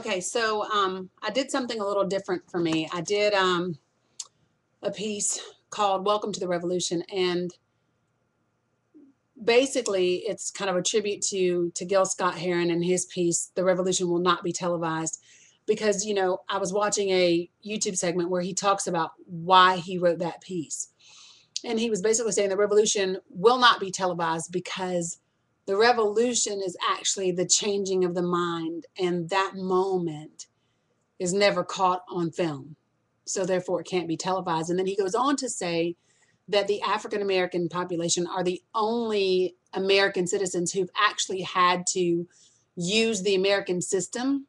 Okay, so I did something a little different for me. I did a piece called Welcome to the Revolution, and basically it's kind of a tribute to Gil Scott Heron and his piece, The Revolution Will Not Be Televised, because, you know, I was watching a YouTube segment where he talks about why he wrote that piece. And he was basically saying the revolution will not be televised because the revolution is actually the changing of the mind, and that moment is never caught on film. So therefore it can't be televised. And then he goes on to say that the African American population are the only American citizens who've actually had to use the American system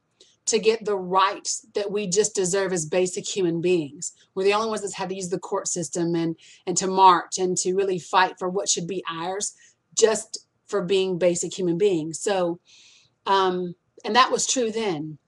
to get the rights that we just deserve as basic human beings. We're the only ones that's had to use the court system and to march and to really fight for what should be ours just for being basic human beings. So, and that was true then.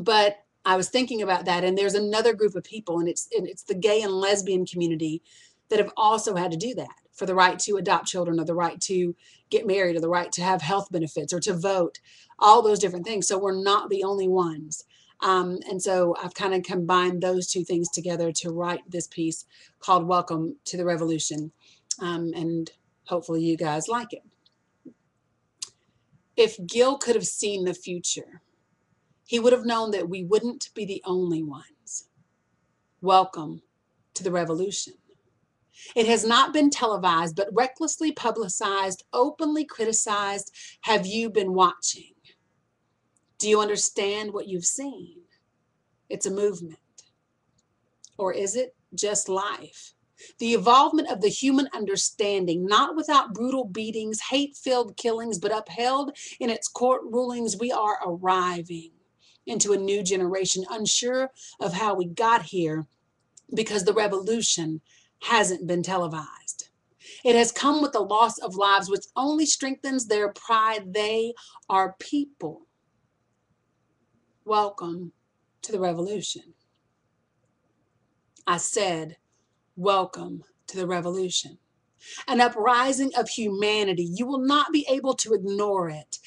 But I was thinking about that, and there's another group of people, and it's the gay and lesbian community that have also had to do that for the right to adopt children, or the right to get married, or the right to have health benefits, or to vote, all those different things. So we're not the only ones. And so I've kind of combined those two things together to write this piece called Welcome to the Revolution. And hopefully you guys like it. If Gil could have seen the future, he would have known that we wouldn't be the only ones. Welcome to the revolution. It has not been televised, but recklessly publicized, openly criticized. Have you been watching? Do you understand what you've seen? It's a movement. Or is it just life? The evolvement of the human understanding, not without brutal beatings, hate-filled killings, but upheld in its court rulings. We are arriving into a new generation, unsure of how we got here because the revolution hasn't been televised. It has come with the loss of lives, which only strengthens their pride. They are people. Welcome to the revolution. I said, welcome to the revolution. An uprising of humanity. You will not be able to ignore it.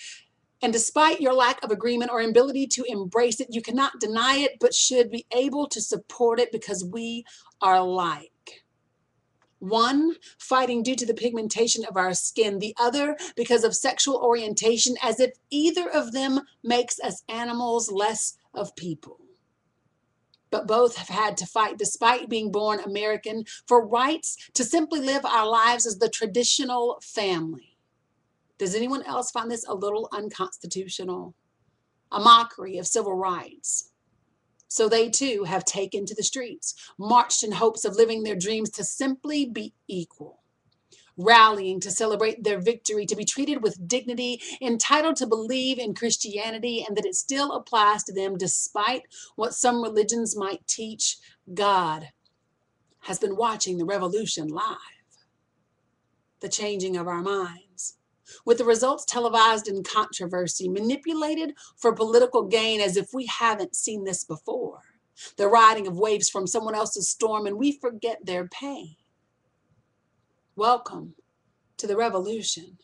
And despite your lack of agreement or ability to embrace it, you cannot deny it, but should be able to support it because we are alike. One, fighting due to the pigmentation of our skin. The other, because of sexual orientation, as if either of them makes us animals, less of people. But both have had to fight, despite being born American, for rights to simply live our lives as the traditional family. Does anyone else find this a little unconstitutional? A mockery of civil rights. So they too have taken to the streets, marched in hopes of living their dreams to simply be equal, rallying to celebrate their victory, to be treated with dignity, entitled to believe in Christianity and that it still applies to them despite what some religions might teach. God has been watching the revolution live, the changing of our minds, with the results televised in controversy, manipulated for political gain as if we haven't seen this before. The riding of waves from someone else's storm, and we forget their pain. Welcome to the revolution.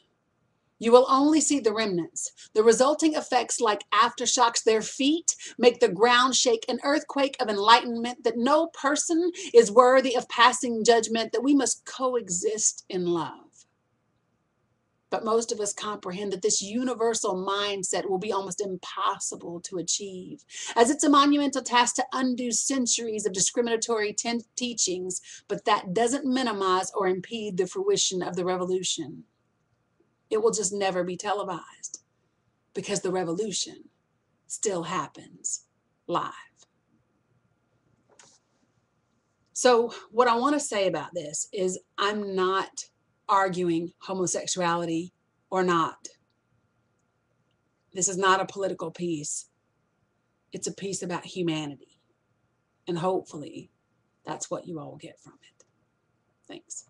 You will only see the remnants, the resulting effects like aftershocks. Their feet make the ground shake, an earthquake of enlightenment, that no person is worthy of passing judgment, that we must coexist in love. But most of us comprehend that this universal mindset will be almost impossible to achieve, as it's a monumental task to undo centuries of discriminatory teachings, but that doesn't minimize or impede the fruition of the revolution. It will just never be televised because the revolution still happens live. So what I want to say about this is I'm not arguing homosexuality or not. This is not a political piece. It's a piece about humanity. And hopefully that's what you all get from it. Thanks.